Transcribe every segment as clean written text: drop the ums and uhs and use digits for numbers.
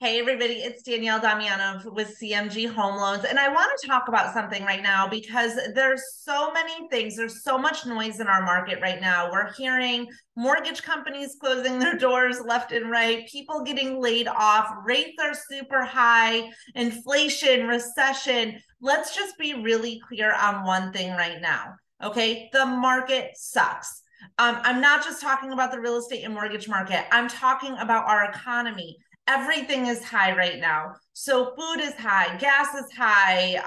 Hey everybody, it's Danielle Damianov with CMG Home Loans, and I want to talk about something right now because there's so many things. There's so much noise in our market right now. We're hearing mortgage companies closing their doors left and right, people getting laid off, rates are super high, inflation, recession. Let's just be really clear on one thing right now, okay? The market sucks. I'm not just talking about the real estate and mortgage market. I'm talking about our economy. Everything is high right now. So food is high, gas is high,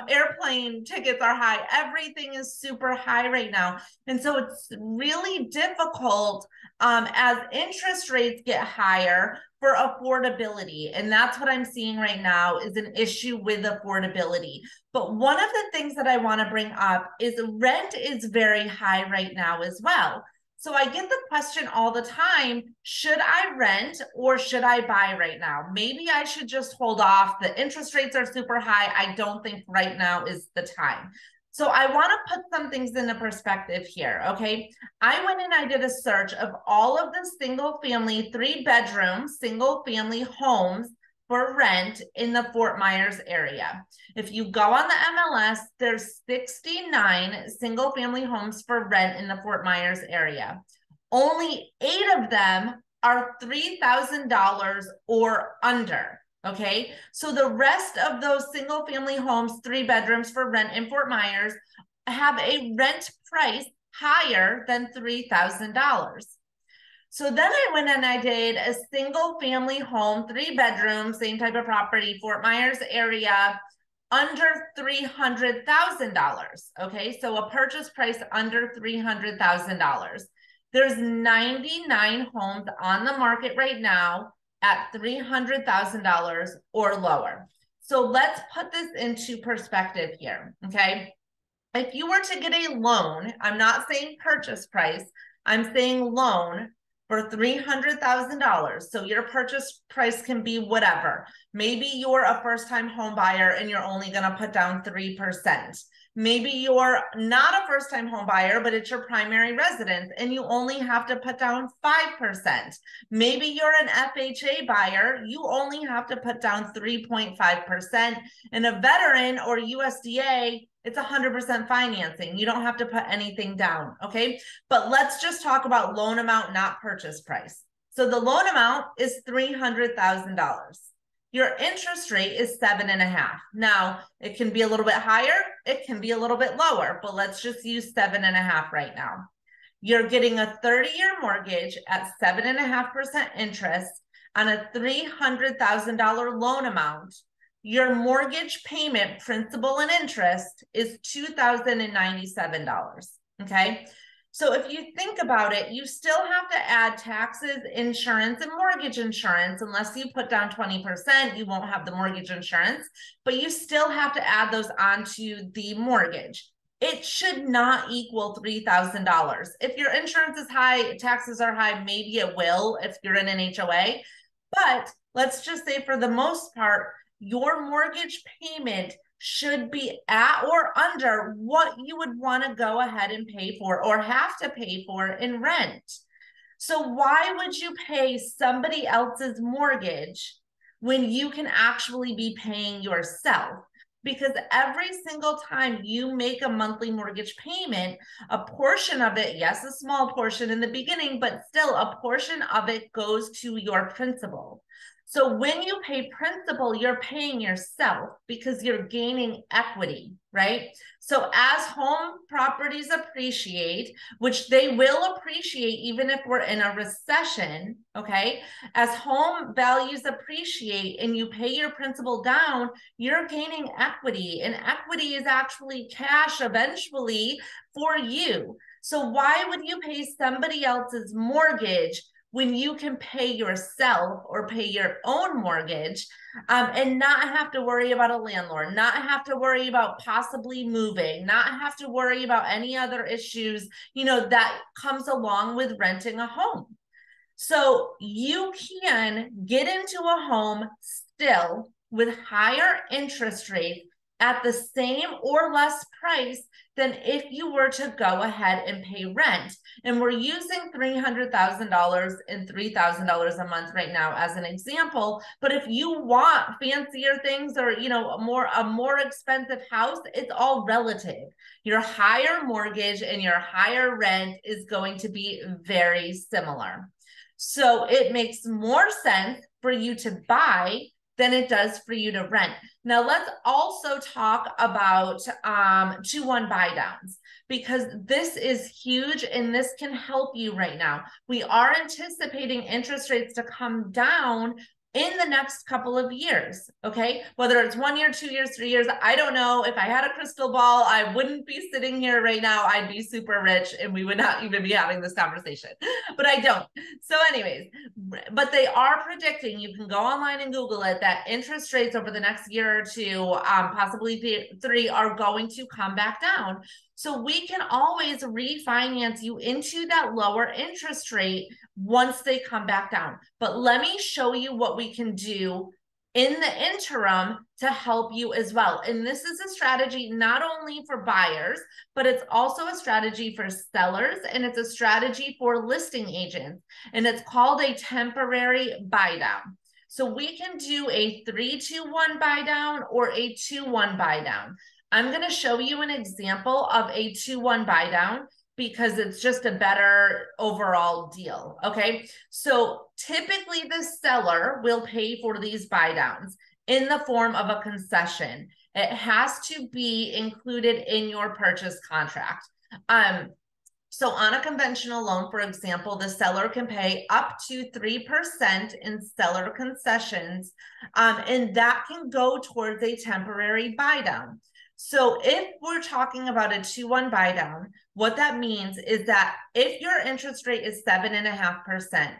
airplane tickets are high. Everything is super high right now. And so it's really difficult as interest rates get higher for affordability. And that's what I'm seeing right now is an issue with affordability. But one of the things that I want to bring up is rent is very high right now as well. So I get the question all the time, should I rent or should I buy right now? Maybe I should just hold off. The interest rates are super high. I don't think right now is the time. So I want to put some things into perspective here, okay? I went and I did a search of all of the single family, 3-bedroom, single family homes for rent in the Fort Myers area. If you go on the MLS, there's 69 single family homes for rent in the Fort Myers area. Only 8 of them are $3,000 or under. Okay, so the rest of those single family homes, 3 bedrooms for rent in Fort Myers, have a rent price higher than $3,000. So then I went and I did a single family home, 3 bedrooms, same type of property, Fort Myers area, under $300,000. Okay, so a purchase price under $300,000. There's 99 homes on the market right now at $300,000 or lower. So let's put this into perspective here, okay? If you were to get a loan, I'm not saying purchase price, I'm saying loan for $300,000. So your purchase price can be whatever. Maybe you're a first-time home buyer and you're only going to put down 3%. Maybe you're not a first-time home buyer, but it's your primary residence and you only have to put down 5%. Maybe you're an FHA buyer, you only have to put down 3.5%. And a veteran or USDA, it's 100% financing. You don't have to put anything down, okay? But let's just talk about loan amount, not purchase price. So the loan amount is $300,000. Your interest rate is 7.5%. Now, it can be a little bit higher, it can be a little bit lower, but let's just use 7.5% right now. You're getting a 30-year mortgage at 7.5% interest on a $300,000 loan amount. Your mortgage payment, principal and interest, is $2,097, okay? So if you think about it, you still have to add taxes, insurance, and mortgage insurance. Unless you put down 20%, you won't have the mortgage insurance, but you still have to add those onto the mortgage. It should not equal $3,000. If your insurance is high, taxes are high, maybe it will if you're in an HOA. But let's just say for the most part, your mortgage payment should be at or under what you would want to go ahead and pay for or have to pay for in rent. So why would you pay somebody else's mortgage when you can actually be paying yourself? Because every single time you make a monthly mortgage payment, a portion of it, yes, a small portion in the beginning, but still a portion of it goes to your principal. So when you pay principal, you're paying yourself because you're gaining equity, right? So as home properties appreciate, which they will appreciate even if we're in a recession, okay? As home values appreciate and you pay your principal down, you're gaining equity, and equity is actually cash eventually for you. So why would you pay somebody else's mortgage when you can pay yourself or pay your own mortgage and not have to worry about a landlord, not have to worry about possibly moving, not have to worry about any other issues, you know, that comes along with renting a home. So you can get into a home still with higher interest rates at the same or less price than if you were to go ahead and pay rent. And we're using $300,000 and $3,000 a month right now as an example. But if you want fancier things or, you know, a more expensive house, it's all relative. Your higher mortgage and your higher rent is going to be very similar. So it makes more sense for you to buy than it does for you to rent. Now let's also talk about 2-1 buy downs, because this is huge and this can help you right now. We are anticipating interest rates to come down in the next couple of years, okay? Whether it's 1 year, 2 years, 3 years, I don't know. If I had a crystal ball, I wouldn't be sitting here right now. I'd be super rich and we would not even be having this conversation, but I don't. So anyways, but they are predicting, you can go online and Google it, that interest rates over the next year or two, possibly 3, are going to come back down. So we can always refinance you into that lower interest rate once they come back down. But let me show you what we can do in the interim to help you as well. And this is a strategy not only for buyers, but it's also a strategy for sellers, and it's a strategy for listing agents. And it's called a temporary buy down. So we can do a 3-2-1 buy down or a 2-1 buy down. I'm going to show you an example of a 2-1 buy down because it's just a better overall deal. Okay. So typically the seller will pay for these buy downs in the form of a concession. It has to be included in your purchase contract. So on a conventional loan, for example, the seller can pay up to 3% in seller concessions, and that can go towards a temporary buy down. So if we're talking about a 2-1 buy down, what that means is that if your interest rate is 7.5%,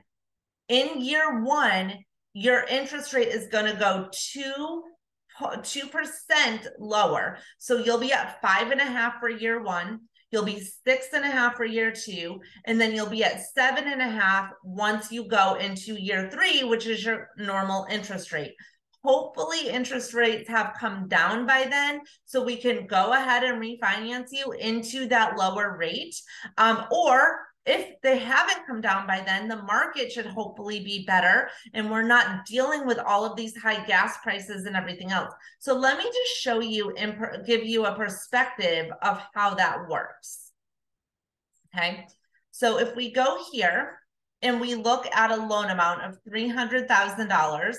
in year 1, your interest rate is going to go 2% lower. So you'll be at 5.5 for year 1. You'll be 6.5 for year 2, and then you'll be at 7.5 once you go into year 3, which is your normal interest rate. Hopefully interest rates have come down by then, so we can go ahead and refinance you into that lower rate. Or if they haven't come down by then, the market should hopefully be better and we're not dealing with all of these high gas prices and everything else. So let me just show you and give you a perspective of how that works. Okay, so if we go here and we look at a loan amount of $300,000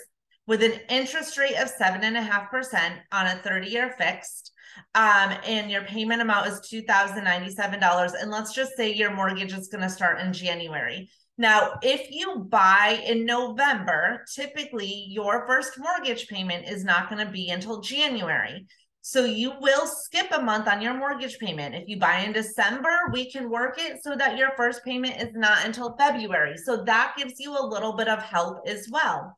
with an interest rate of 7.5% on a 30-year fixed, and your payment amount is $2,097. And let's just say your mortgage is going to start in January. Now, if you buy in November, typically your first mortgage payment is not going to be until January. So you will skip a month on your mortgage payment. If you buy in December, we can work it so that your first payment is not until February. So that gives you a little bit of help as well.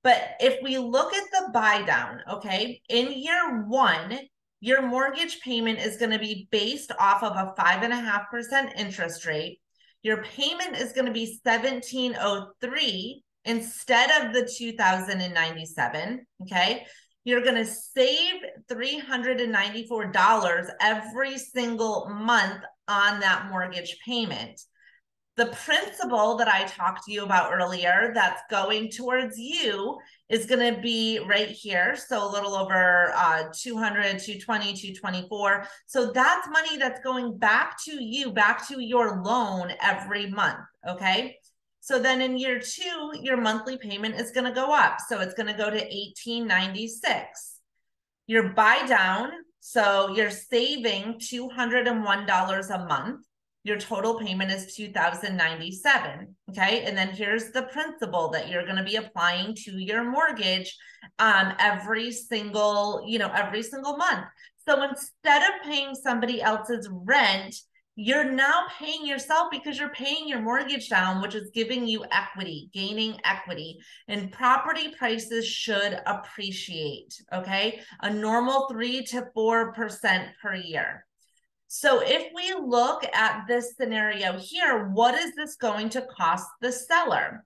But if we look at the buy down, okay, in year 1, your mortgage payment is going to be based off of a 5.5% interest rate. Your payment is going to be $1,703 instead of the $2,097. Okay. You're going to save $394 every single month on that mortgage payment. The principal that I talked to you about earlier that's going towards you is going to be right here. So a little over 200, 220, 224. So that's money that's going back to you, back to your loan every month. Okay. So then in year 2, your monthly payment is going to go up. So it's going to go to $1,896. Your buy down, so you're saving $201 a month. Your total payment is $2,097. Okay. And then here's the principal that you're going to be applying to your mortgage every single month. So instead of paying somebody else's rent, you're now paying yourself because you're paying your mortgage down, which is giving you equity, gaining equity, and property prices should appreciate. Okay. A normal 3 to 4% per year. So if we look at this scenario here, what is this going to cost the seller?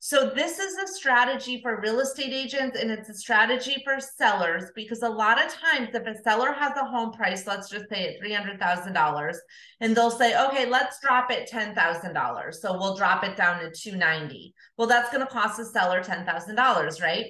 So this is a strategy for real estate agents, and it's a strategy for sellers, because a lot of times if a seller has a home price, let's just say at $300,000, and they'll say, okay, let's drop it $10,000. So we'll drop it down to $290,000. Well, that's going to cost the seller $10,000, right?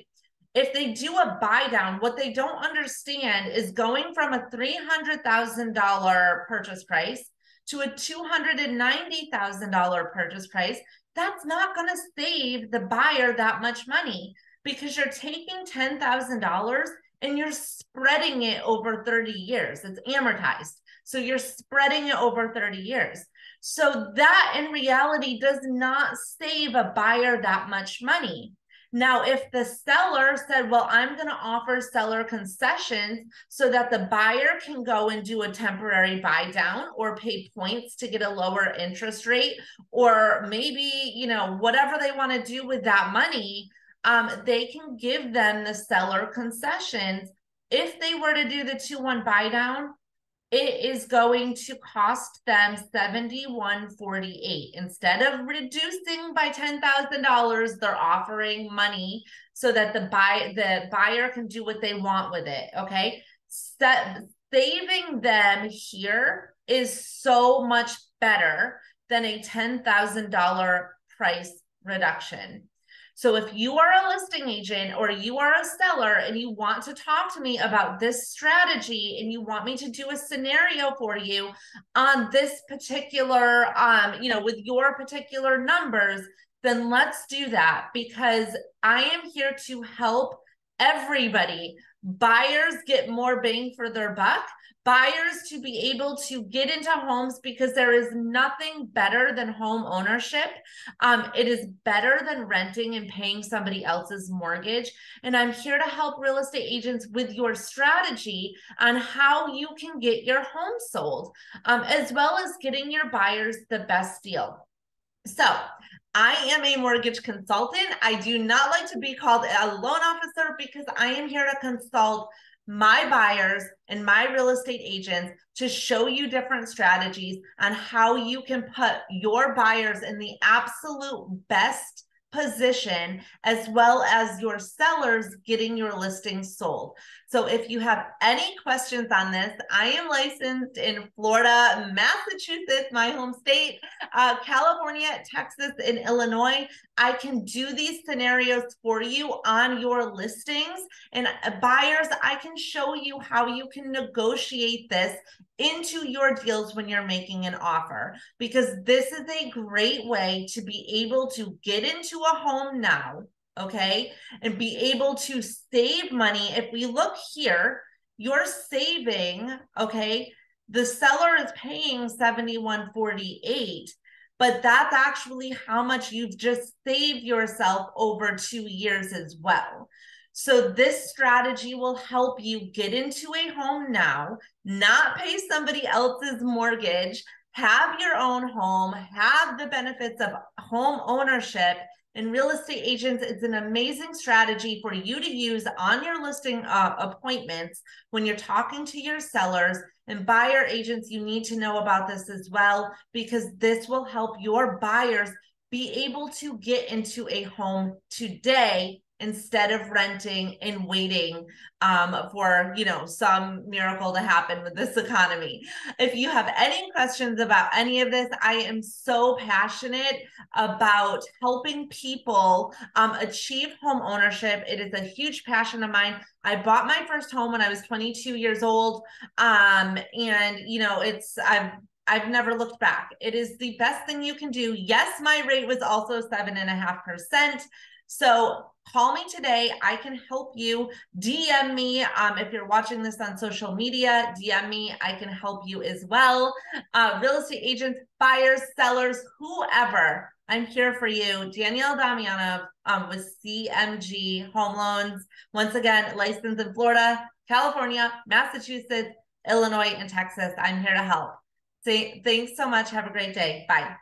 If they do a buy down, what they don't understand is going from a $300,000 purchase price to a $290,000 purchase price. That's not going to save the buyer that much money, because you're taking $10,000 and you're spreading it over 30 years. It's amortized. So you're spreading it over 30 years. So that in reality does not save a buyer that much money. Now, if the seller said, well, I'm going to offer seller concessions so that the buyer can go and do a temporary buy down or pay points to get a lower interest rate, or maybe, you know, whatever they want to do with that money, they can give them the seller concessions. If they were to do the 2-1 buy down, it is going to cost them $71.48. Instead of reducing by $10,000, they're offering money so that the buyer can do what they want with it. Okay, saving them here is so much better than a $10,000 price reduction. So if you are a listing agent or you are a seller and you want to talk to me about this strategy and you want me to do a scenario for you on this particular, with your particular numbers, then let's do that, because I am here to help everybody. Buyers get more bang for their buck, buyers to be able to get into homes, because there is nothing better than home ownership. It is better than renting and paying somebody else's mortgage. And I'm here to help real estate agents with your strategy on how you can get your home sold, as well as getting your buyers the best deal. So I am a mortgage consultant. I do not like to be called a loan officer, because I am here to consult my buyers and my real estate agents to show you different strategies on how you can put your buyers in the absolute best position, as well as your sellers getting your listings sold. So if you have any questions on this, I am licensed in Florida, Massachusetts, my home state, California, Texas, and Illinois. I can do these scenarios for you on your listings. And buyers, I can show you how you can negotiate this into your deals when you're making an offer, because this is a great way to be able to get into a home now, okay, and be able to save money. If we look here, you're saving, okay, the seller is paying $71.48, but that's actually how much you've just saved yourself over 2 years as well. So this strategy will help you get into a home now, not pay somebody else's mortgage, have your own home, have the benefits of home ownership. And real estate agents, it's an amazing strategy for you to use on your listing appointments when you're talking to your sellers. And buyer agents, you need to know about this as well, because this will help your buyers be able to get into a home today, instead of renting and waiting for, some miracle to happen with this economy. If you have any questions about any of this, I am so passionate about helping people achieve home ownership. It is a huge passion of mine. I bought my first home when I was 22 years old. And I've never looked back. It is the best thing you can do. Yes, my rate was also 7.5%. So call me today. I can help you. DM me. If you're watching this on social media, DM me. I can help you as well. Real estate agents, buyers, sellers, whoever, I'm here for you. Danielle Damianov with CMG Home Loans. Once again, licensed in Florida, California, Massachusetts, Illinois, and Texas. I'm here to help. Thanks so much. Have a great day. Bye.